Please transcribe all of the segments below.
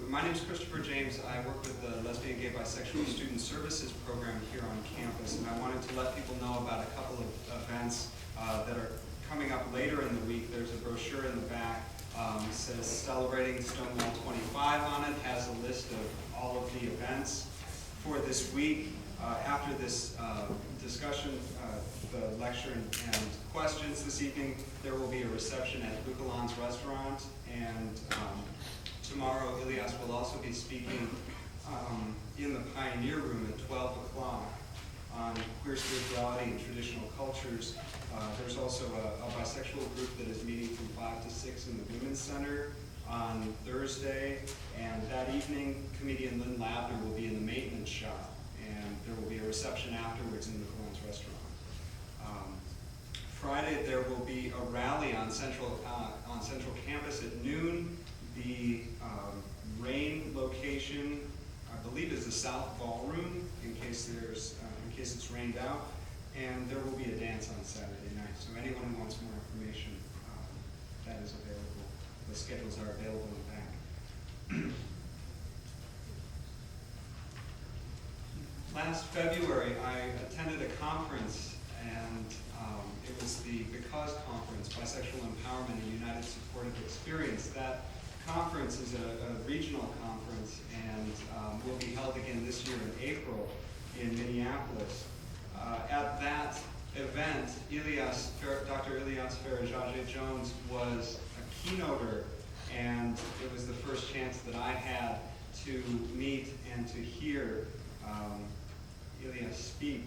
my name is Christopher James. I work with the Lesbian, Gay, Bisexual Student Services program here on campus, and I wanted to let people know about a couple of events that are coming up later in the week. There's a brochure in the back. It says Celebrating Stonewall 25 on it, has a list of all of the events for this week. After this discussion, the lecture and questions this evening, there will be a reception at Bucalan's restaurant, and tomorrow Ilias will also be speaking in the Pioneer Room at 12 o'clock on queer spirituality and traditional cultures. There's also a bisexual group that is meeting from 5 to 6 in the Women's Center on Thursday, and that evening comedian Lynn Lavner will be in the maintenance shop, and there will be a reception afterwards in Bucalan's restaurant. Friday there will be a rally on Central Campus at noon. The rain location, I believe, is the South Ballroom in case it's rained out, and there will be a dance on Saturday night. So anyone who wants more information, that is available. The schedules are available in the back. Last February, I attended a conference, and it was the Because Conference, Bisexual Empowerment and United Supportive Experience. That conference is a regional conference, and will be held again this year in April in Minneapolis. At that event, Dr. Ilias Farajage-Jones was a keynoter, and it was the first chance that I had to meet and to hear Ilias speak.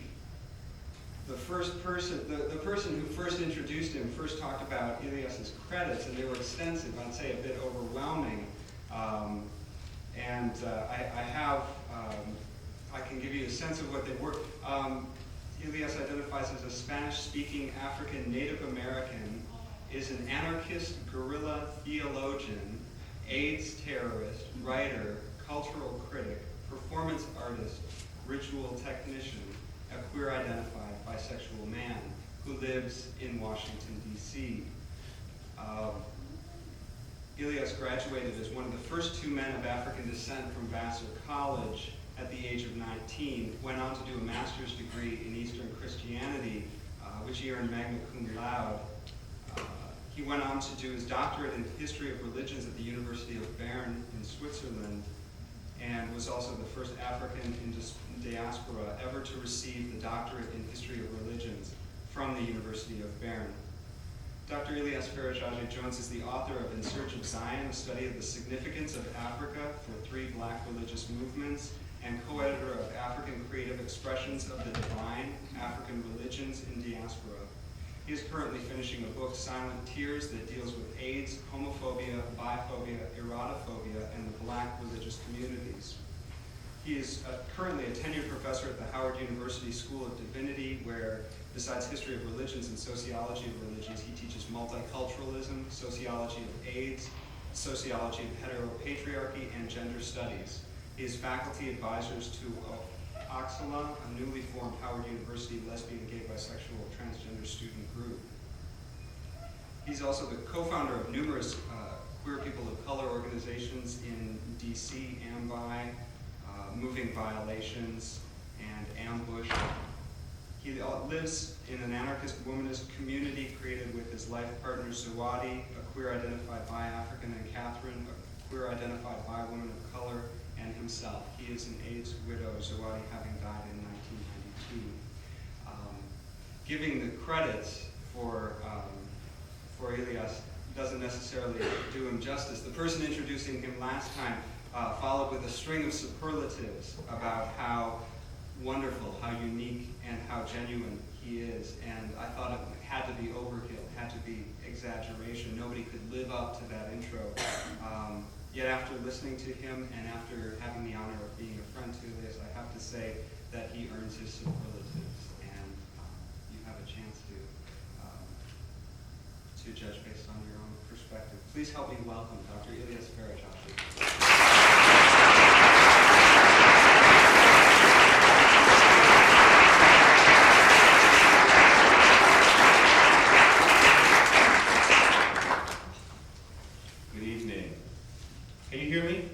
The person who first introduced him first talked about Ilias's credits, and they were extensive, I'd say a bit overwhelming. I can give you a sense of what they were. Ilias identifies as a Spanish-speaking African Native American, is an anarchist, guerrilla theologian, AIDS terrorist, writer, cultural critic, performance artist, ritual technician, a queer-identified bisexual man who lives in Washington, D.C. Ilias graduated as one of the first two men of African descent from Vassar College at the age of 19, went on to do a master's degree in Eastern Christianity, which he earned magna cum laude. He went on to do his doctorate in history of religions at the University of Bern in Switzerland, and was also the first African in diaspora ever to receive the doctorate in history of religions from the University of Bern. Dr. Ilias Farajage-Jones is the author of In Search of Zion, a study of the significance of Africa for 3 Black religious movements, and co-editor of African Creative Expressions of the Divine, African Religions in Diaspora. He is currently finishing a book, Silent Tears, that deals with AIDS, homophobia, biphobia, erotophobia, and the Black religious communities. He is currently a tenured professor at the Howard University School of Divinity, where, besides history of religions and sociology of religions, he teaches multiculturalism, sociology of AIDS, sociology of heteropatriarchy, and gender studies. He is faculty advisors to Oxala, a newly formed Howard University lesbian, gay, bisexual, transgender student group. He's also the co-founder of numerous queer people of color organizations in DC, AMBI, Moving Violations, and Ambush. He lives in an anarchist womanist community created with his life partners Zawadi, a queer-identified bi-African, and Catherine, a queer-identified bi-woman of color, and himself. He is an AIDS widow, Zawadi having died in 1992. Giving the credits for Ilias doesn't necessarily do him justice. The person introducing him last time followed with a string of superlatives about how wonderful, how unique, and how genuine he is. And I thought it had to be overkill, had to be exaggeration. Nobody could live up to that intro. Yet after listening to him and after having the honor of being a friend to Ilias, I have to say that he earns his superlatives, and you have a chance to judge based on your own perspective. Please help me welcome Dr. Ilias Farajage. Good evening. Can you hear me?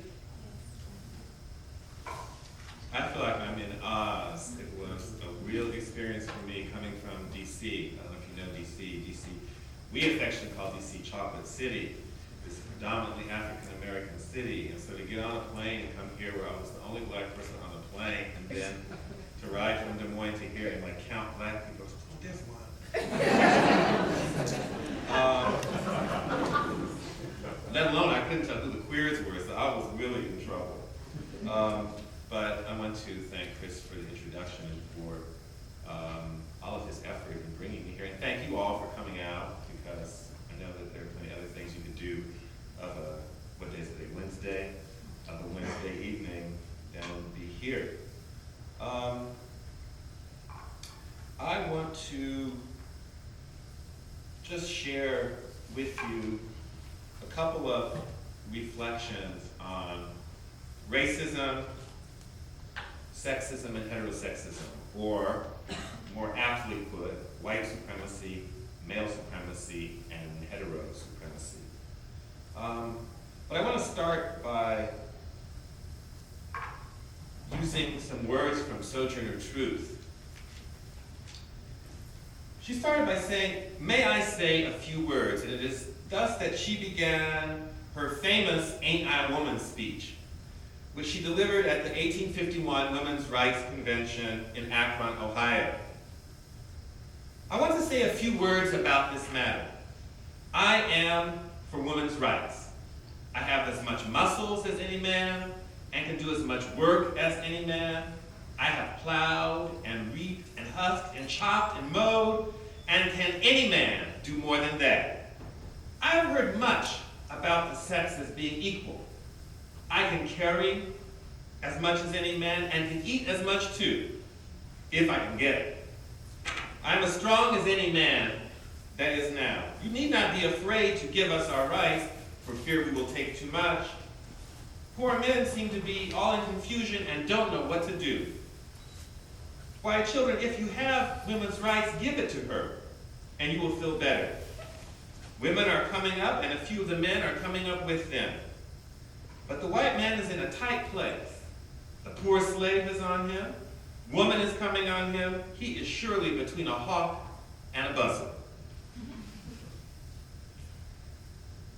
real experience for me coming from DC. I don't know if you know DC. We affectionately call DC Chocolate City. It's a predominantly African-American city. And so to get on a plane and come here where I was the only black person on the plane, and then to ride from Des Moines to here and like count black people, oh, there's one. Let alone I couldn't tell who the queers were, so I was really in trouble. But I want to thank Chris for the introduction and for all of his effort in bringing me here. And thank you all for coming out, because I know that there are plenty of other things you could do of a, what day is it, Wednesday, of a Wednesday evening than be here. I want to just share with you a couple of reflections on racism, sexism, and heterosexism, or more aptly put, white supremacy, male supremacy, and hetero supremacy. But I want to start by using some words from Sojourner Truth. She started by saying, "May I say a few words?" And it is thus that she began her famous Ain't I a Woman speech, which she delivered at the 1851 Women's Rights Convention in Akron, Ohio. I want to say a few words about this matter. I am for women's rights. I have as much muscles as any man and can do as much work as any man. I have plowed and reaped and husked and chopped and mowed, and can any man do more than that? I have heard much about the sexes being equal. I can carry as much as any man and can eat as much too, if I can get it. I am as strong as any man that is now. You need not be afraid to give us our rights, for fear we will take too much. Poor men seem to be all in confusion and don't know what to do. Why, children, if you have women's rights, give it to her, and you will feel better. Women are coming up, and a few of the men are coming up with them. But the white man is in a tight place. The poor slave is on him. Woman is coming on him. He is surely between a hawk and a buzzard.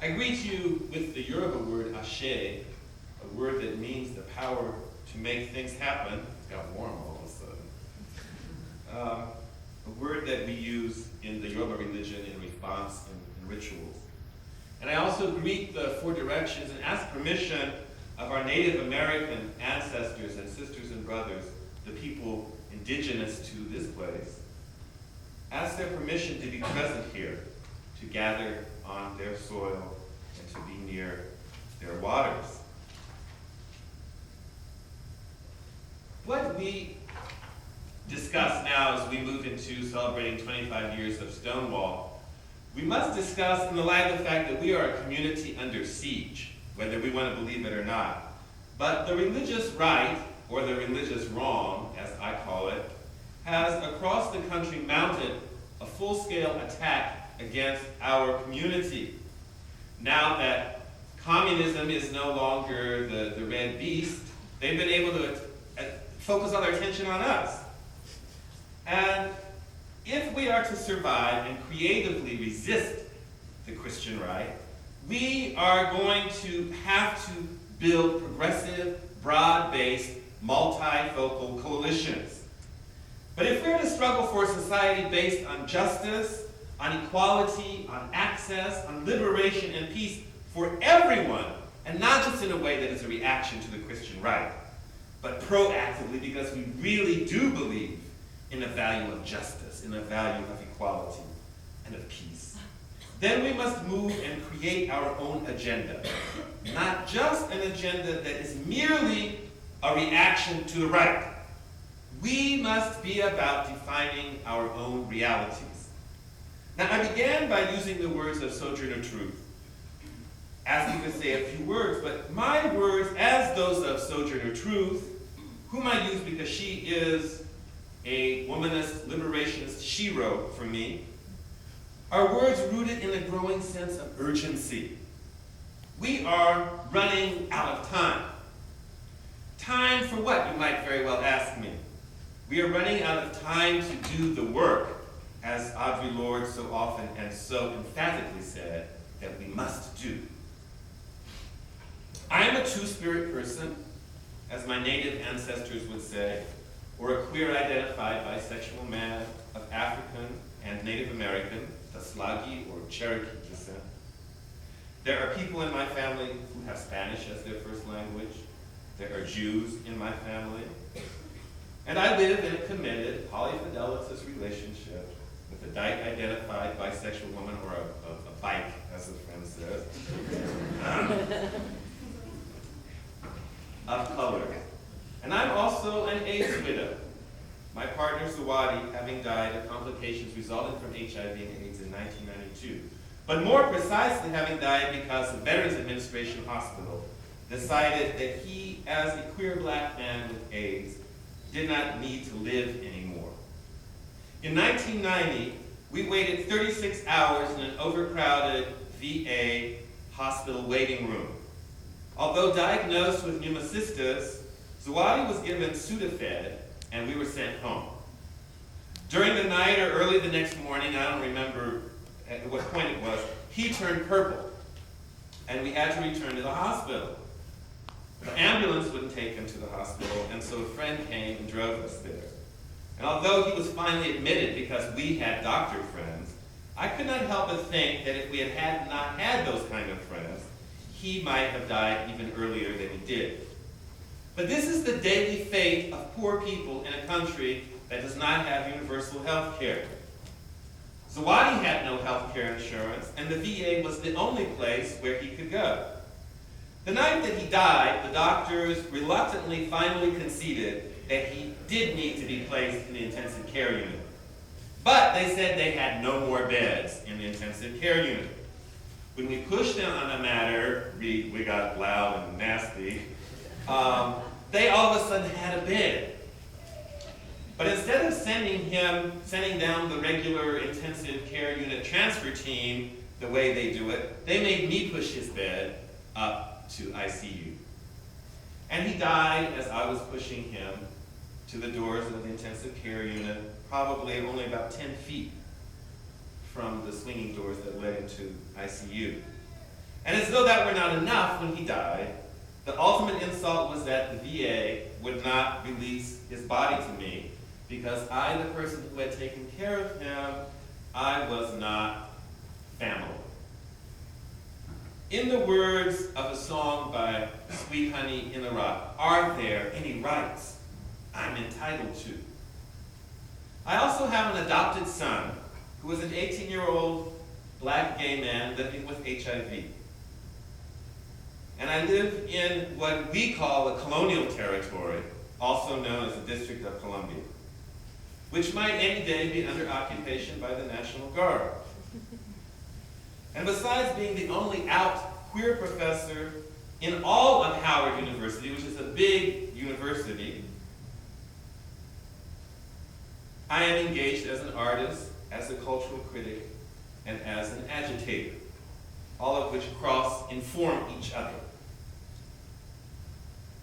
I greet you with the Yoruba word ashe, a word that means the power to make things happen. It's got warm all of a sudden. A word that we use in the Yoruba religion in response in rituals. And I also greet the Four Directions and ask permission of our Native American ancestors and sisters and brothers, the people indigenous to this place. Ask their permission to be present here, to gather on their soil and to be near their waters. What we discuss now as we move into celebrating 25 years of Stonewall, we must discuss in the light of the fact that we are a community under siege, whether we want to believe it or not. But the religious right, or the religious wrong, as I call it, has across the country mounted a full-scale attack against our community. Now that communism is no longer the red beast, they've been able to focus all their attention on us. And if we are to survive and creatively resist the Christian right, we are going to have to build progressive, broad-based, multifocal coalitions. But if we're to struggle for a society based on justice, on equality, on access, on liberation and peace for everyone, and not just in a way that is a reaction to the Christian right, but proactively because we really do believe in the value of justice, in the value of equality and of peace, then we must move and create our own agenda. Not just an agenda that is merely a reaction to the right. We must be about defining our own realities. Now, I began by using the words of Sojourner Truth, asking to say a few words, but my words, as those of Sojourner Truth, whom I use because she is a womanist, liberationist shero for me, are words rooted in a growing sense of urgency. We are running out of time. Time for what, you might very well ask me? We are running out of time to do the work, as Audre Lorde so often and so emphatically said that we must do. I am a two-spirit person, as my native ancestors would say, or a queer-identified bisexual man of African and Native American, Taslagi or Cherokee descent. There are people in my family who have Spanish as their first language. There are Jews in my family. And I live in a committed, polyfidelitous relationship with a dyke-identified bisexual woman, or a bike, as the friend says, of color. And I'm also an AIDS widow. My partner, Zawadi, having died of complications resulting from HIV and AIDS in 1992. But more precisely, having died because the Veterans Administration Hospital decided that he, as a queer black man with AIDS, did not need to live anymore. In 1990, we waited 36 hours in an overcrowded VA hospital waiting room. Although diagnosed with pneumocystis, Zawadi was given Sudafed, and we were sent home. During the night or early the next morning, I don't remember at what point it was, he turned purple, and we had to return to the hospital. The ambulance wouldn't take him to the hospital, and so a friend came and drove us there. And although he was finally admitted because we had doctor friends, I could not help but think that if we had not had those kind of friends, he might have died even earlier than he did. But this is the daily fate of poor people in a country that does not have universal health care. Zawadi had no health care insurance, and the VA was the only place where he could go. The night that he died, the doctors reluctantly finally conceded that he did need to be placed in the intensive care unit. But they said they had no more beds in the intensive care unit. When we pushed them on the matter, we got loud and nasty, they all of a sudden had a bed. But instead of sending down the regular intensive care unit transfer team the way they do it, they made me push his bed up to ICU. And he died as I was pushing him to the doors of the intensive care unit, probably only about 10 feet from the swinging doors that led into ICU. And as though that were not enough, when he died, the ultimate insult was that the VA would not release his body to me because I, the person who had taken care of him, I was not family. In the words of a song by Sweet Honey in the Rock, are there any rights I'm entitled to? I also have an adopted son who is an 18-year-old black gay man living with HIV. And I live in what we call a colonial territory, also known as the District of Columbia, which might any day be under occupation by the National Guard. And besides being the only out queer professor in all of Howard University, which is a big university, I am engaged as an artist, as a cultural critic, and as an agitator, all of which inform each other.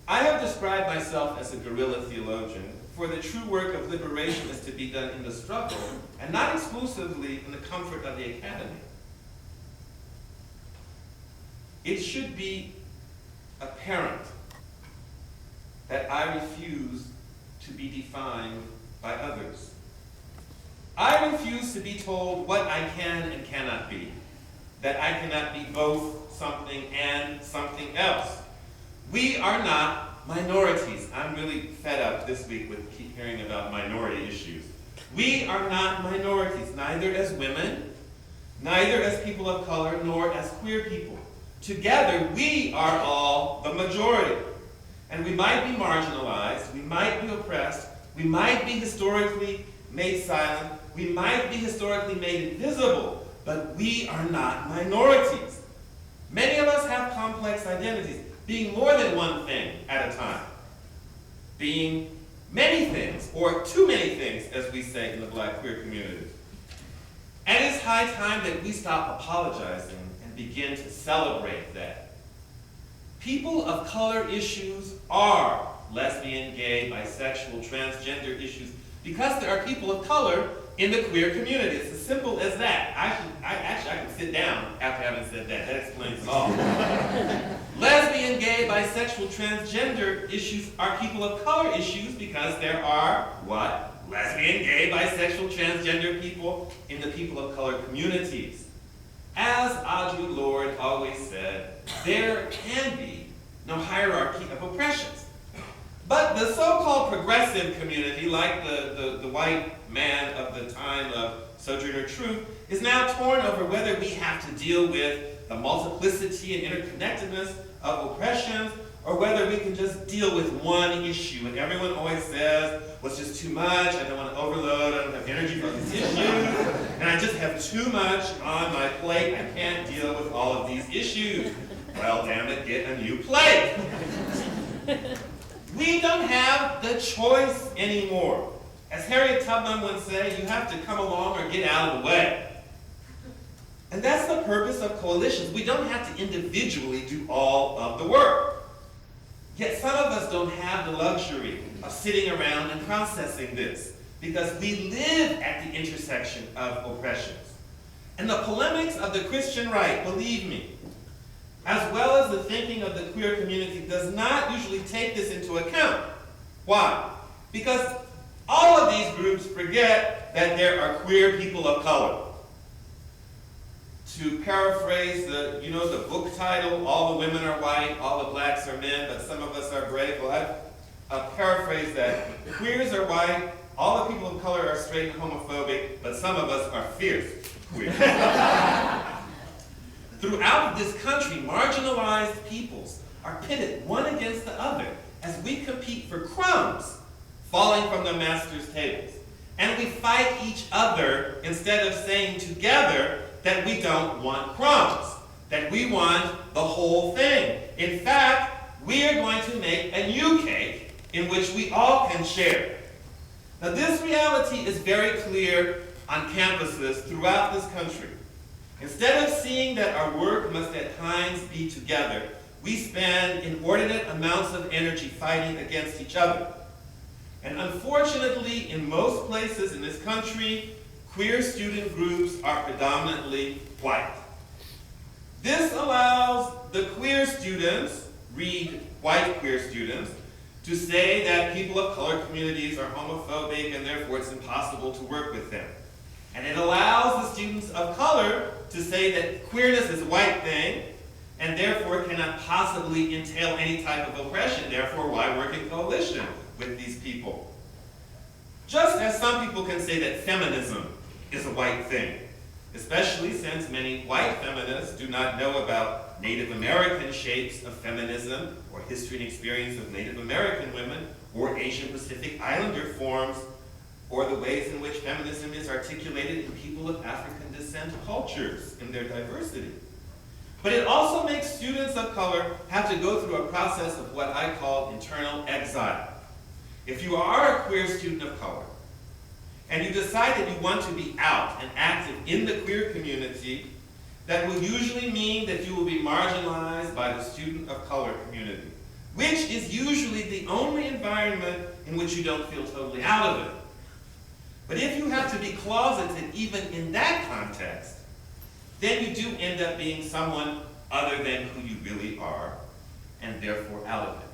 I have described myself as a guerrilla theologian, for the true work of liberation is to be done in the struggle, and not exclusively in the comfort of the academy. It should be apparent that I refuse to be defined by others. I refuse to be told what I can and cannot be, that I cannot be both something and something else. We are not minorities. I'm really fed up this week with hearing about minority issues. We are not minorities, neither as women, neither as people of color, nor as queer people. Together, we are all the majority. And we might be marginalized, we might be oppressed, we might be historically made silent, we might be historically made invisible, but we are not minorities. Many of us have complex identities, being more than one thing at a time, being many things, or too many things, as we say in the black queer community. And it's high time that we stop apologizing and begin to celebrate that. People of color issues are lesbian, gay, bisexual, transgender issues, because there are people of color in the queer community. It's as simple as that. I can sit down after having said that. That explains it all. Lesbian, gay, bisexual, transgender issues are people of color issues because there are, what? Lesbian, gay, bisexual, transgender people in the people of color communities. As Audre Lorde always said, there can be no hierarchy of oppressions. But the so-called progressive community, like the white man of the time of Sojourner Truth, is now torn over whether we have to deal with the multiplicity and interconnectedness of oppressions, or whether we can just deal with one issue. And everyone always says, well, it's just too much, I don't want to overload, I don't have energy for these issues, and I just have too much on my plate, I can't deal with all of these issues. Well, damn it, get a new plate. We don't have the choice anymore. As Harriet Tubman would say, you have to come along or get out of the way. And that's the purpose of coalitions. We don't have to individually do all of the work. Yet some of us don't have the luxury of sitting around and processing this, because we live at the intersection of oppressions. And the polemics of the Christian right, believe me, as well as the thinking of the queer community, does not usually take this into account. Why? Because all of these groups forget that there are queer people of color. To paraphrase the book title, All the Women Are White, All the Blacks Are Men, but some of us are brave. Well, I'll paraphrase that. Queers are white, all the people of color are straight and homophobic, but some of us are fierce queer. Throughout this country, marginalized peoples are pitted one against the other as we compete for crumbs falling from the master's tables. And we fight each other instead of saying together that we don't want crumbs, that we want the whole thing. In fact, we are going to make a new cake in which we all can share. Now, this reality is very clear on campuses throughout this country. Instead of seeing that our work must at times be together, we spend inordinate amounts of energy fighting against each other. And unfortunately, in most places in this country, queer student groups are predominantly white. This allows the queer students, read white queer students, to say that people of color communities are homophobic and therefore it's impossible to work with them. And it allows the students of color to say that queerness is a white thing and therefore cannot possibly entail any type of oppression. Therefore, why work in coalition with these people? Just as some people can say that feminism is a white thing, especially since many white feminists do not know about Native American shapes of feminism or history and experience of Native American women or Asian Pacific Islander forms or the ways in which feminism is articulated in people of African descent cultures in their diversity. But it also makes students of color have to go through a process of what I call internal exile. If you are a queer student of color, and you decide that you want to be out and active in the queer community, that will usually mean that you will be marginalized by the student of color community, which is usually the only environment in which you don't feel totally out of it. But if you have to be closeted even in that context, then you do end up being someone other than who you really are, and therefore out of it.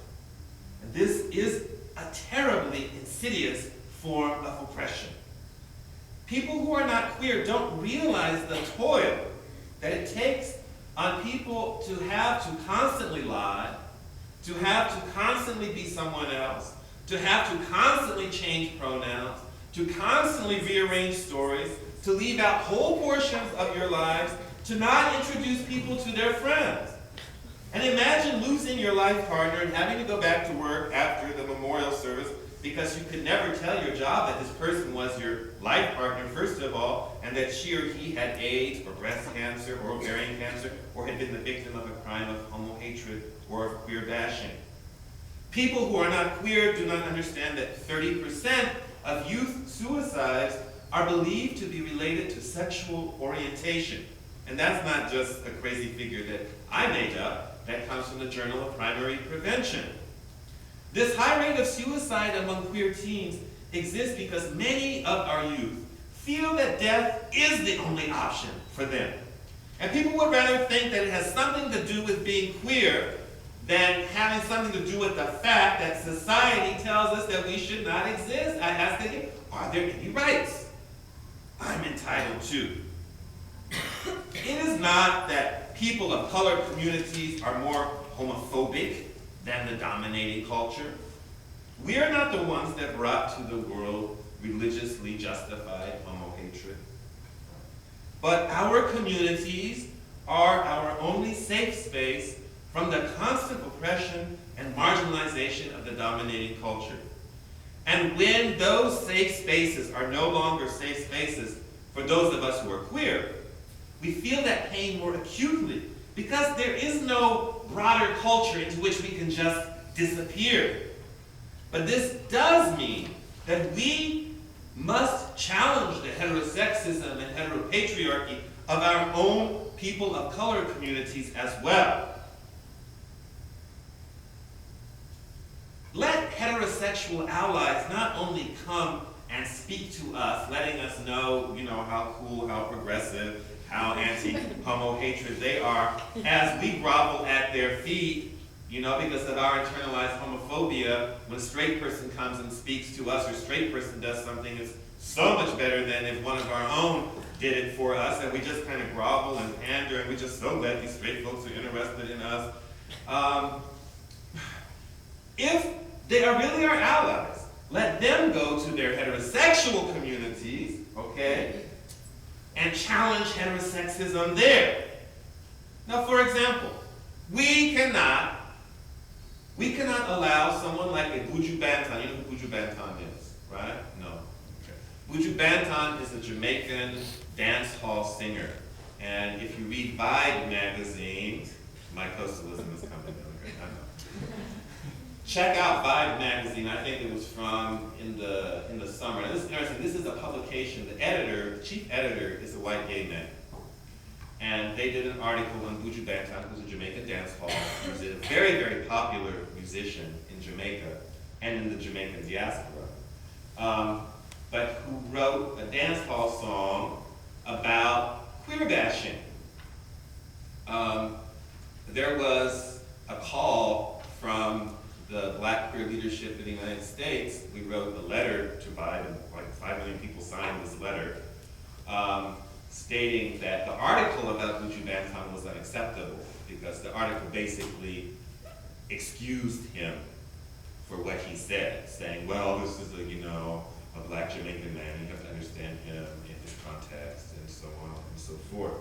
And this is a terribly insidious form of oppression. People who are not queer don't realize the toil that it takes on people to have to constantly lie, to have to constantly be someone else, to have to constantly change pronouns, to constantly rearrange stories, to leave out whole portions of your lives, to not introduce people to their friends. And imagine losing your life partner and having to go back to work after the memorial service because you could never tell your job that this person was your life partner, first of all, and that she or he had AIDS or breast cancer or ovarian cancer or had been the victim of a crime of homo hatred or of queer bashing. People who are not queer do not understand that 30% of youth suicides are believed to be related to sexual orientation. And that's not just a crazy figure that I made up. That comes from the Journal of Primary Prevention. This high rate of suicide among queer teens exists because many of our youth feel that death is the only option for them. And people would rather think that it has something to do with being queer than having something to do with the fact that society tells us that we should not exist. I ask again, are there any rights I'm entitled to? It is not that people of color communities are more homophobic than the dominating culture. We are not the ones that brought to the world religiously justified homo-hatred. But our communities are our only safe space from the constant oppression and marginalization of the dominating culture. And when those safe spaces are no longer safe spaces for those of us who are queer, we feel that pain more acutely because there is no broader culture into which we can just disappear. But this does mean that we must challenge the heterosexism and heteropatriarchy of our own people of color communities as well. Let heterosexual allies not only come and speak to us, letting us know, how cool, how progressive, how anti-homo-hatred they are, as we grovel at their feet, because of our internalized homophobia. When a straight person comes and speaks to us, or a straight person does something, it's so much better than if one of our own did it for us, and we just kind of grovel and pander, and we just so glad these straight folks are interested in us. If they are really our allies, let them go to their heterosexual communities, okay, and challenge heterosexism there. Now, for example, we cannot allow someone like a Buju Banton. You know who Buju Banton is, right? No. Okay. Buju Banton is a Jamaican dance hall singer. And if you read Vibe magazine, my coastalism is coming in. Okay, I know. Check out Vibe magazine. I think it was from in the summer. And this is interesting. This is a publication. The chief editor is a white gay man. And they did an article on Buju Banton, who's a Jamaican dance hall. He was a very, very popular musician in Jamaica and in the Jamaican diaspora. But who wrote a dance hall song about queer bashing. There was a call from the Black queer leadership in the United States. We wrote a letter to Vibe, and like 5 million people signed this letter, stating that the article about Buju Banton was unacceptable because the article basically excused him for what he said, saying, well, this is a Black Jamaican man, you have to understand him in his context, and so on and so forth.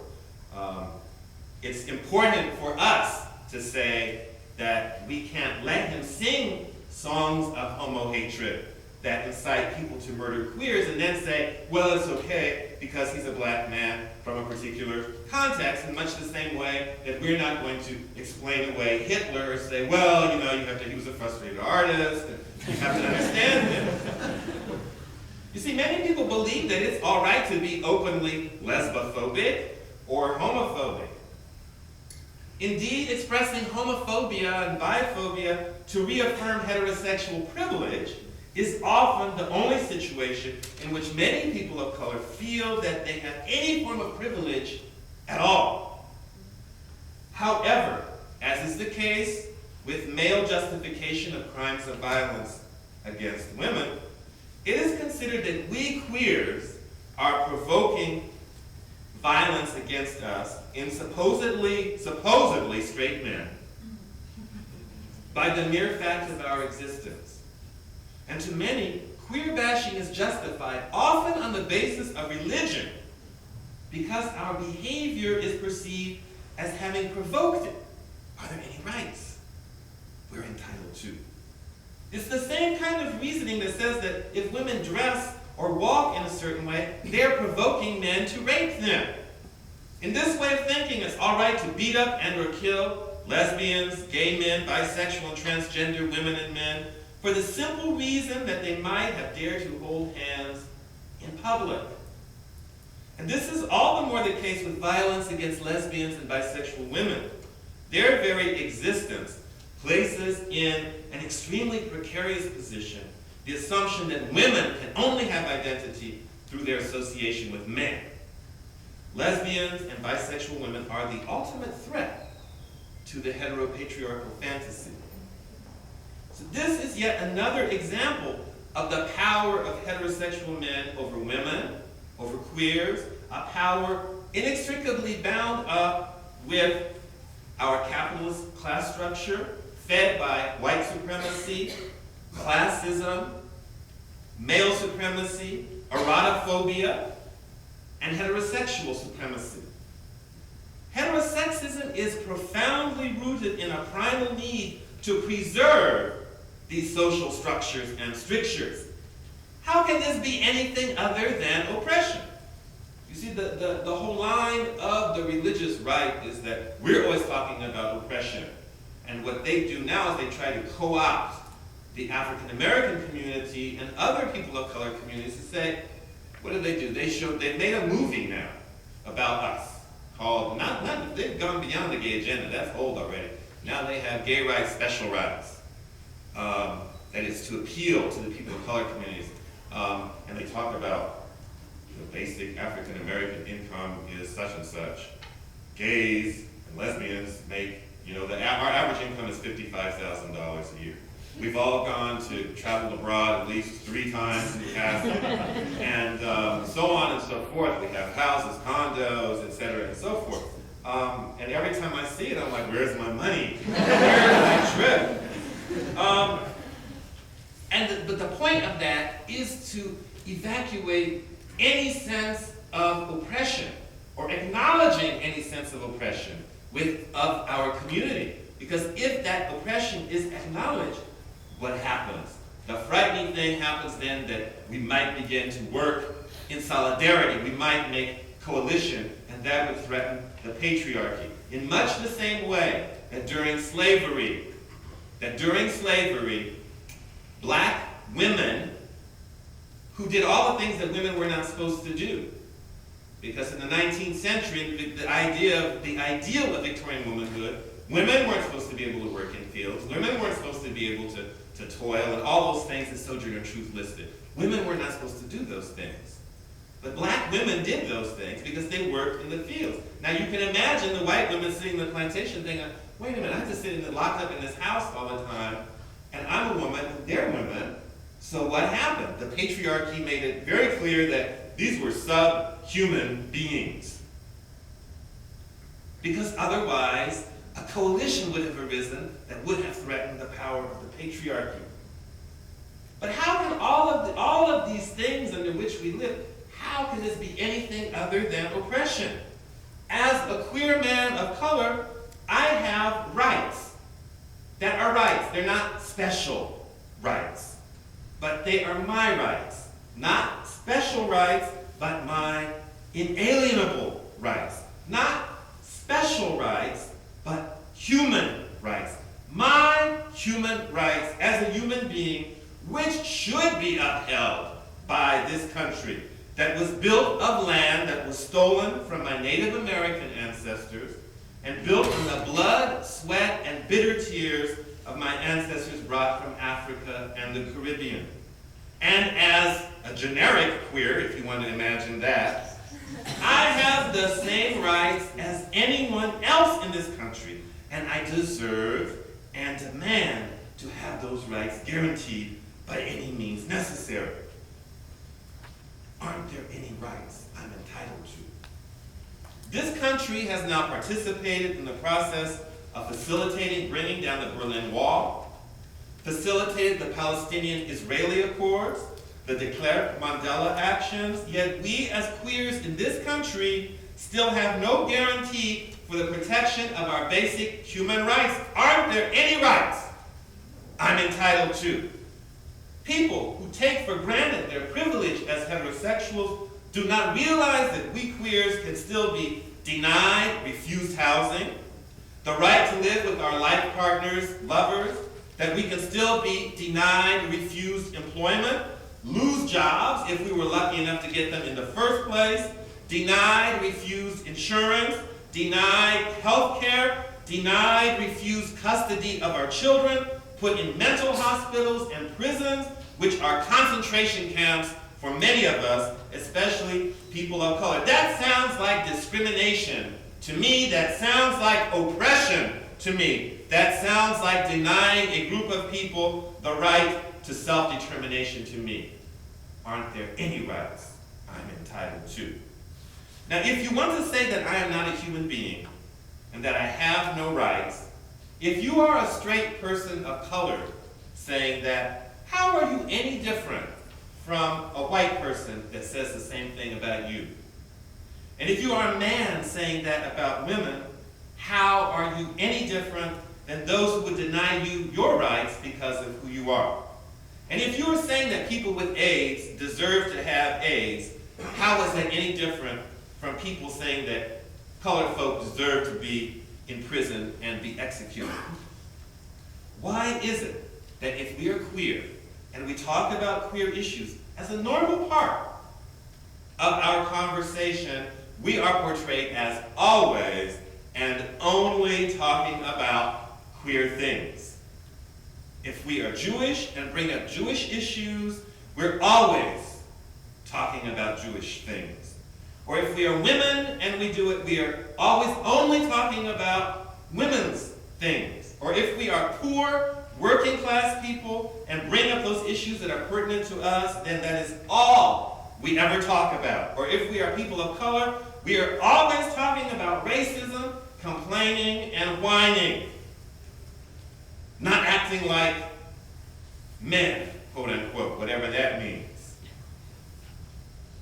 It's important for us to say that we can't let him sing songs of homo-hatred that incite people to murder queers and then say, well, it's okay because he's a Black man from a particular context, in much the same way that we're not going to explain away Hitler or say, well, he was a frustrated artist, and you have to understand him. You see, many people believe that it's all right to be openly lesbophobic or homophobic. Indeed, expressing homophobia and biphobia to reaffirm heterosexual privilege is often the only situation in which many people of color feel that they have any form of privilege at all. However, as is the case with male justification of crimes of violence against women, it is considered that we queers are provoking violence against us in supposedly straight men by the mere fact of our existence. And to many, queer bashing is justified often on the basis of religion because our behavior is perceived as having provoked it. Are there any rights we're entitled to? It's the same kind of reasoning that says that if women dress or walk in a certain way, they're provoking men to rape them. In this way of thinking, it's all right to beat up and or kill lesbians, gay men, bisexual and transgender women and men for the simple reason that they might have dared to hold hands in public. And this is all the more the case with violence against lesbians and bisexual women. Their very existence places in an extremely precarious position the assumption that women can only have identity through their association with men. Lesbians and bisexual women are the ultimate threat to the heteropatriarchal fantasy. So this is yet another example of the power of heterosexual men over women, over queers, a power inextricably bound up with our capitalist class structure, fed by white supremacy, classism, male supremacy, erotophobia, and heterosexual supremacy. Heterosexism is profoundly rooted in a primal need to preserve these social structures and strictures. How can this be anything other than oppression? You see, the whole line of the religious right is that we're always talking about oppression. And what they do now is they try to co-opt the African American community and other people of color communities to say, what do? They've made a movie now about us called, they've gone beyond the gay agenda, that's old already. Now they have gay rights, special rights. That is to appeal to the people of color communities. And they talk about the basic African American income is such and such. Gays and lesbians make, our average income is $55,000 a year. We've all gone to travel abroad at least 3 times in the past, and so on and so forth. We have houses, condos, etc., and so forth. And every time I see it, I'm like, where's my money? Where's my trip? But the point of that is to evacuate any sense of oppression or acknowledging any sense of oppression of our community. Because if that oppression is acknowledged, what happens? The frightening thing happens then that we might begin to work in solidarity. We might make coalition, and that would threaten the patriarchy. In much the same way that during slavery, black women who did all the things that women were not supposed to do. Because in the 19th century, the ideal of Victorian womanhood, women weren't supposed to be able to work in fields. Women weren't supposed to be able to toil and all those things that Sojourner Truth listed. Women were not supposed to do those things. But black women did those things because they worked in the fields. Now you can imagine the white women sitting in the plantation thinking, wait a minute, I have to sit locked up in this house all the time, and I'm a woman, they're women. So what happened? The patriarchy made it very clear that these were subhuman beings. Because otherwise, a coalition would have arisen that would have threatened the power of the patriarchy. But how can all of these things under which we live, how can this be anything other than oppression? As a queer man of color, I have rights that are rights. They're not special rights, but they are my rights. Not special rights, but my inalienable rights. Not special rights, but human rights. My human rights as a human being, which should be upheld by this country that was built of land that was stolen from my Native American ancestors and built on the blood, sweat, and bitter tears of my ancestors brought from Africa and the Caribbean. And as a generic queer, if you want to imagine that, I have the same rights as anyone else in this country, and I deserve and demand to have those rights guaranteed by any means necessary. Aren't there any rights I'm entitled to? This country has now participated in the process of facilitating bringing down the Berlin Wall, facilitated the Palestinian-Israeli Accords, the de Klerk Mandela actions, yet we as queers in this country still have no guarantee for the protection of our basic human rights. Aren't there any rights I'm entitled to? People who take for granted their privilege as heterosexuals do not realize that we queers can still be denied refused housing, the right to live with our life partners, lovers, that we can still be denied refused employment, lose jobs if we were lucky enough to get them in the first place, denied refused insurance, denied health care, denied, refused custody of our children, put in mental hospitals and prisons, which are concentration camps for many of us, especially people of color. That sounds like discrimination to me. That sounds like oppression to me. That sounds like denying a group of people the right to self-determination to me. Aren't there any rights I'm entitled to? Now, if you want to say that I am not a human being and that I have no rights, if you are a straight person of color saying that, how are you any different from a white person that says the same thing about you? And if you are a man saying that about women, how are you any different than those who would deny you your rights because of who you are? And if you are saying that people with AIDS deserve to have AIDS, how is that any different from people saying that colored folk deserve to be in prison and be executed? Why is it that if we are queer and we talk about queer issues as a normal part of our conversation, we are portrayed as always and only talking about queer things? If we are Jewish and bring up Jewish issues, we're always talking about Jewish things. Or if we are women and we do it, we are always only talking about women's things. Or if we are poor, working class people and bring up those issues that are pertinent to us, then that is all we ever talk about. Or if we are people of color, we are always talking about racism, complaining, and whining. Not acting like men, quote unquote, whatever that means.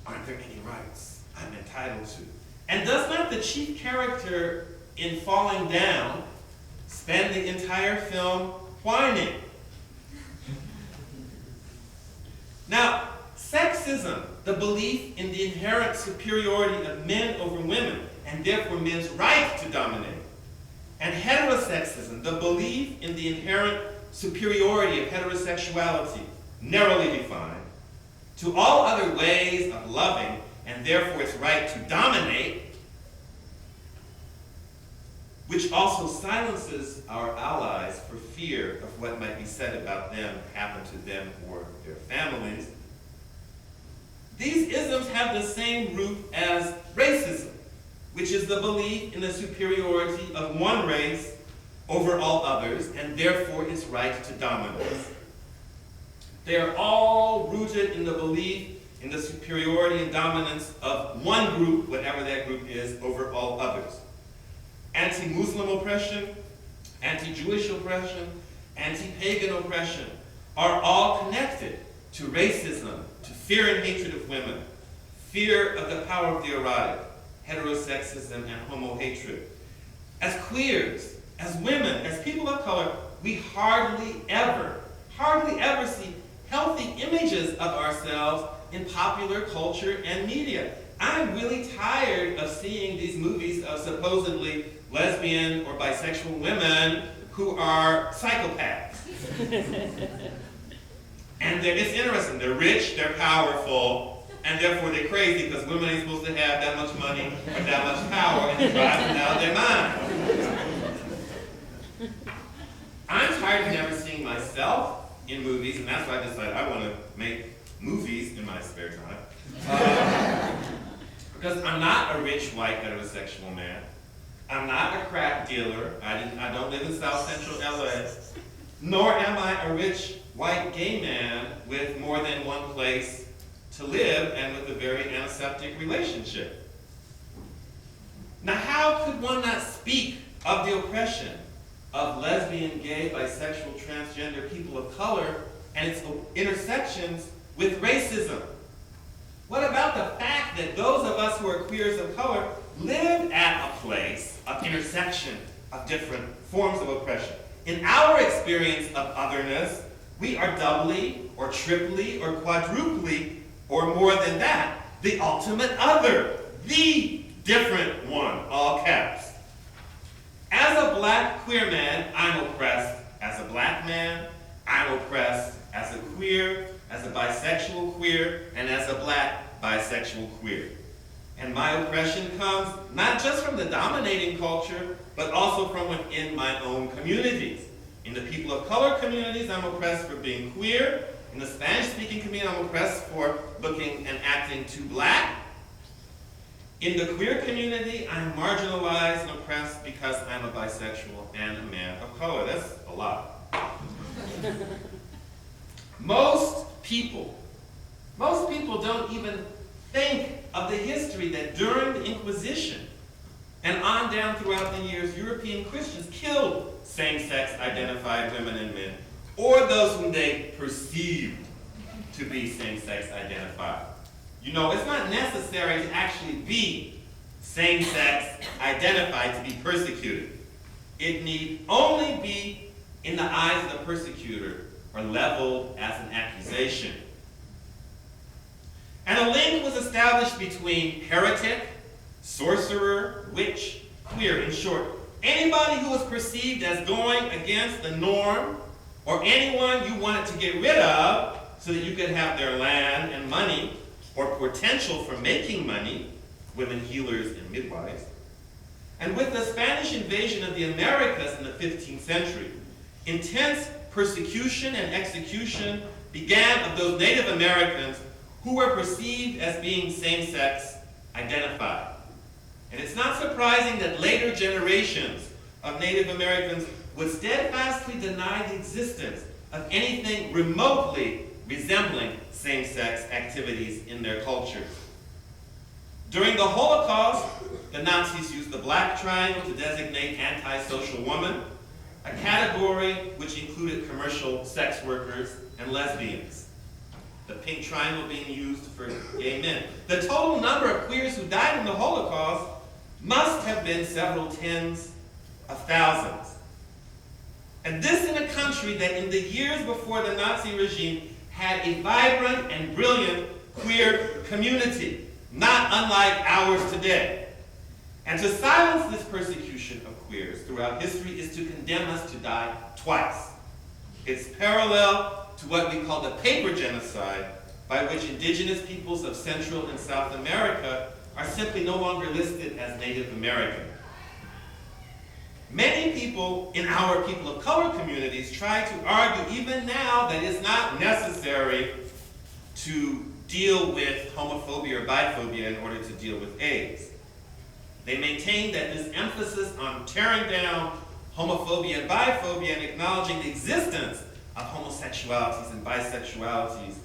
Aren't there any rights I'm entitled to? And does not the chief character in Falling Down spend the entire film whining? Now, sexism, the belief in the inherent superiority of men over women, and therefore men's right to dominate, and heterosexism, the belief in the inherent superiority of heterosexuality, narrowly defined, to all other ways of loving, and therefore its right to dominate, which also silences our allies for fear of what might be said about them, happen to them or their families. These isms have the same root as racism, which is the belief in the superiority of one race over all others, and therefore its right to dominance. They are all rooted in the belief in the superiority and dominance of one group, whatever that group is, over all others. Anti-Muslim oppression, anti-Jewish oppression, anti-pagan oppression are all connected to racism, to fear and hatred of women, fear of the power of the erotic, heterosexism, and homo-hatred. As queers, as women, as people of color, we hardly ever see healthy images of ourselves in popular culture and media. I'm really tired of seeing these movies of supposedly lesbian or bisexual women who are psychopaths. And it's interesting. They're rich, they're powerful, and therefore they're crazy because women ain't supposed to have that much money or that much power, and they're driving out of their mind. I'm tired of never seeing myself in movies, and that's why I decided I want to make movies in my spare time. Because I'm not a rich white heterosexual man. I'm not a crack dealer. I don't live in South Central LA. Nor am I a rich white gay man with more than one place to live and with a very antiseptic relationship. Now, how could one not speak of the oppression of lesbian, gay, bisexual, transgender people of color and its intersections with racism? What about the fact that those of us who are queers of color live at a place of intersection of different forms of oppression? In our experience of otherness, we are doubly or triply or quadruply or more than that, the ultimate other, the different one, all caps. As a black queer man, I'm oppressed as a black man. I'm oppressed as a queer, as a bisexual queer, and as a black bisexual queer. And my oppression comes not just from the dominating culture, but also from within my own communities. In the people of color communities, I'm oppressed for being queer. In the Spanish-speaking community, I'm oppressed for looking and acting too black. In the queer community, I'm marginalized and oppressed because I'm a bisexual and a man of color. That's a lot. Most people don't even think of the history that during the Inquisition and on down throughout the years, European Christians killed same-sex identified women and men, or those whom they perceived to be same-sex identified. You know, it's not necessary to actually be same-sex identified to be persecuted. It need only be, in the eyes of the persecutor, or leveled as an accusation. And a link was established between heretic, sorcerer, witch, queer, in short, anybody who was perceived as going against the norm, or anyone you wanted to get rid of so that you could have their land and money, or potential for making money, women healers and midwives. And with the Spanish invasion of the Americas in the 15th century, intense persecution and execution began of those Native Americans who were perceived as being same-sex identified. And it's not surprising that later generations of Native Americans would steadfastly deny the existence of anything remotely resembling same-sex activities in their cultures. During the Holocaust, the Nazis used the black triangle to designate antisocial women, a category which included commercial sex workers and lesbians. The pink triangle being used for gay men. The total number of queers who died in the Holocaust must have been several tens of thousands. And this in a country that in the years before the Nazi regime had a vibrant and brilliant queer community, not unlike ours today. And to silence this persecution of queers throughout history is to condemn us to die twice. It's parallel to what we call the paper genocide, by which indigenous peoples of Central and South America are simply no longer listed as Native American. Many people in our people of color communities try to argue even now that it's not necessary to deal with homophobia or biphobia in order to deal with AIDS. They maintain that this emphasis on tearing down homophobia and biphobia and acknowledging the existence of homosexualities and bisexualities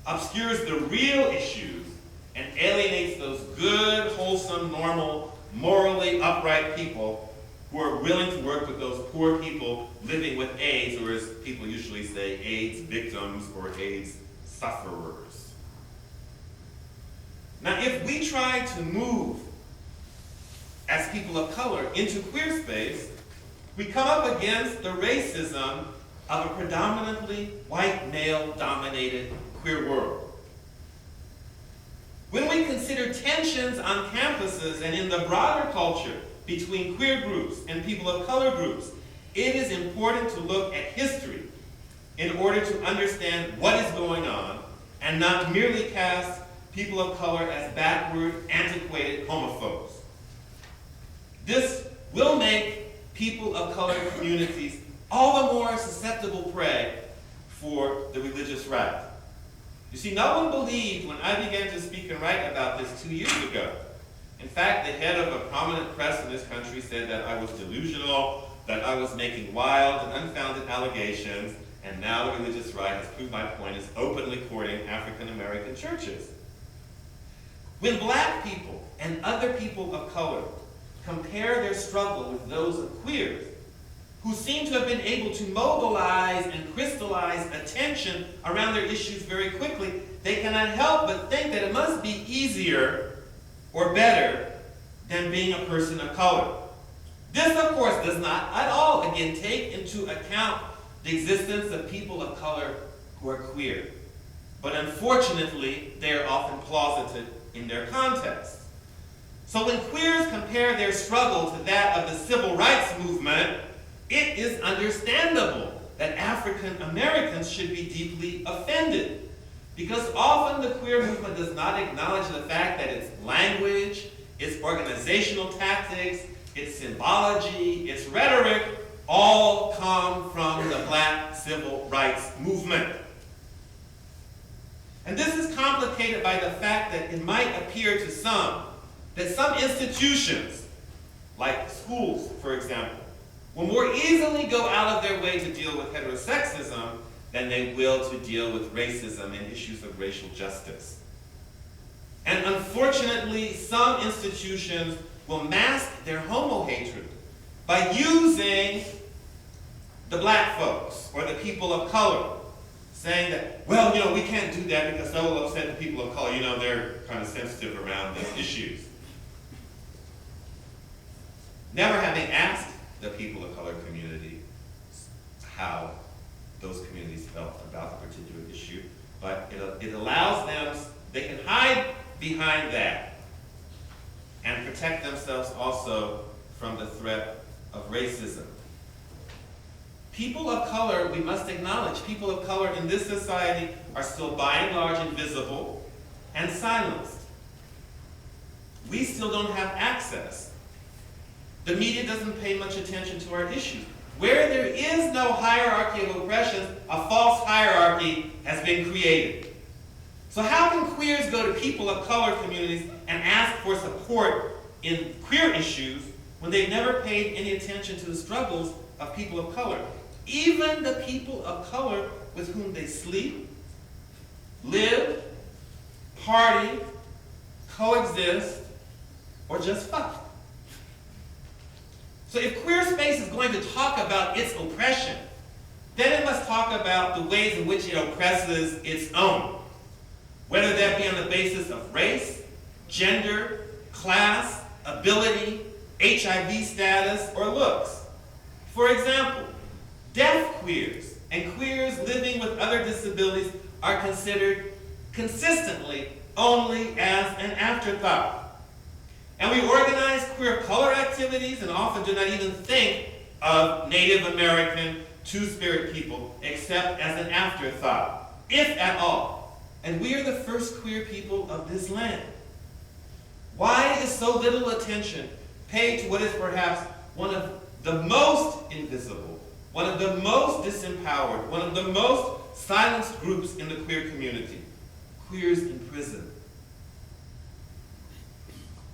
obscures the real issues and alienates those good, wholesome, normal, morally upright people who are willing to work with those poor people living with AIDS, or as people usually say, AIDS victims or AIDS sufferers. Now, if we try to move as people of color into queer space, we come up against the racism of a predominantly white male-dominated queer world. When we consider tensions on campuses and in the broader culture between queer groups and people of color groups, it is important to look at history in order to understand what is going on and not merely cast people of color as backward, antiquated homophobes. This will make people of color communities all the more susceptible prey for the religious right. You see, no one believed when I began to speak and write about this 2 years ago. In fact, the head of a prominent press in this country said that I was delusional, that I was making wild and unfounded allegations, and now the religious right has proved my point, is openly courting African American churches. When black people and other people of color compare their struggle with those of queers, who seem to have been able to mobilize and crystallize attention around their issues very quickly, they cannot help but think that it must be easier or better than being a person of color. This, of course, does not at all, again, take into account the existence of people of color who are queer. But unfortunately, they are often closeted in their context. So when queers compare their struggle to that of the civil rights movement, it is understandable that African Americans should be deeply offended. Because often the queer movement does not acknowledge the fact that its language, its organizational tactics, its symbology, its rhetoric, all come from the Black civil rights movement. And this is complicated by the fact that it might appear to some that some institutions, like schools, for example, will more easily go out of their way to deal with heterosexism than they will to deal with racism and issues of racial justice. And unfortunately, some institutions will mask their homo-hatred by using the black folks or the people of color, saying that, well, we can't do that because that will upset the people of color. They're kind of sensitive around these issues. Never having asked the people of color community how those communities felt about the particular issue, but it allows them, they can hide behind that and protect themselves also from the threat of racism. People of color, we must acknowledge, people of color in this society are still by and large invisible and silenced. We still don't have access. The media doesn't pay much attention to our issues. Where there is no hierarchy of oppression, a false hierarchy has been created. So how can queers go to people of color communities and ask for support in queer issues when they've never paid any attention to the struggles of people of color? Even the people of color with whom they sleep, live, party, coexist, or just fuck. So if queer space is going to talk about its oppression, then it must talk about the ways in which it oppresses its own, whether that be on the basis of race, gender, class, ability, HIV status, or looks. For example, deaf queers and queers living with other disabilities are considered consistently only as an afterthought. And we organize queer of color activities and often do not even think of Native American Two-Spirit people except as an afterthought, if at all. And we are the first queer people of this land. Why is so little attention paid to what is perhaps one of the most invisible, one of the most disempowered, one of the most silenced groups in the queer community? Queers in prison.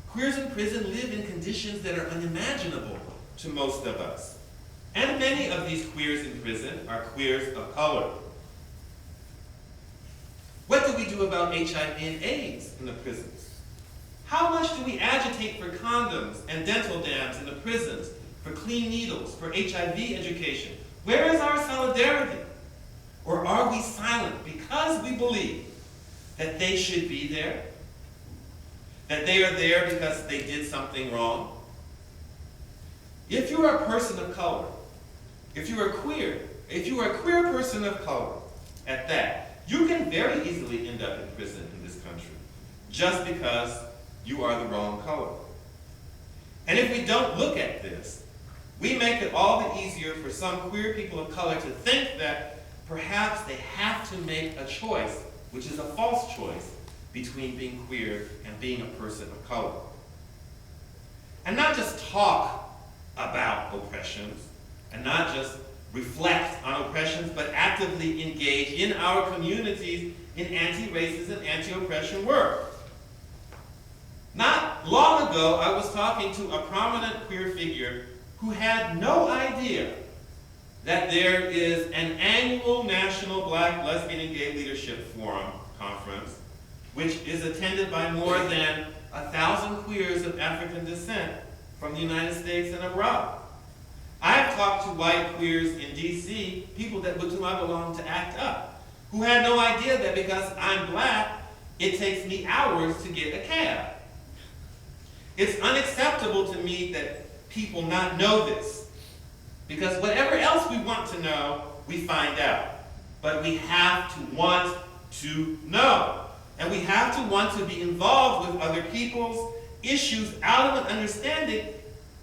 Queers in prison live in conditions that are unimaginable to most of us. And many of these queers in prison are queers of color. What do we do about HIV and AIDS in the prisons? How much do we agitate for condoms and dental dams in the prisons, for clean needles, for HIV education? Where is our solidarity? Or are we silent because we believe that they should be there? That they are there because they did something wrong? If you are a person of color, if you are queer, if you are a queer person of color at that, you can very easily end up in prison in this country just because you are the wrong color. And if we don't look at this, we make it all the easier for some queer people of color to think that perhaps they have to make a choice, which is a false choice, between being queer and being a person of color. And not just talk about oppressions, and not just reflect on oppressions, but actively engage in our communities in anti-racism, anti-oppression work. Not long ago, I was talking to a prominent queer figure who had no idea that there is an annual National Black, Lesbian, and Gay Leadership Forum conference, which is attended by more than 1,000 queers of African descent from the United States and abroad. I've talked to white queers in DC, people with whom I belong to ACT UP, who had no idea that because I'm black, it takes me hours to get a cab. It's unacceptable to me that people not know this, because whatever else we want to know, we find out. But we have to want to know. And we have to want to be involved with other people's issues out of an understanding,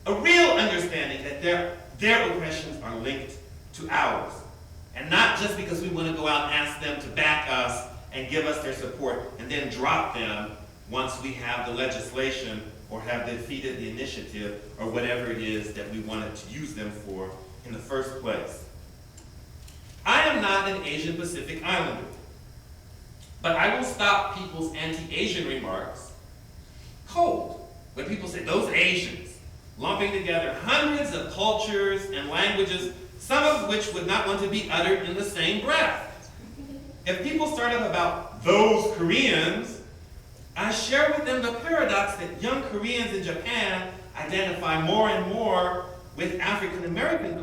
a real understanding that their oppressions are linked to ours. And not just because we want to go out and ask them to back us and give us their support, and then drop them once we have the legislation or have defeated the initiative or whatever it is that we wanted to use them for in the first place. I am not an Asian Pacific Islander, but I will stop people's anti-Asian remarks cold when people say those Asians, lumping together hundreds of cultures and languages, some of which would not want to be uttered in the same breath. If people start up about those Koreans, I share with them the paradox that young Koreans in Japan identify more and more with African American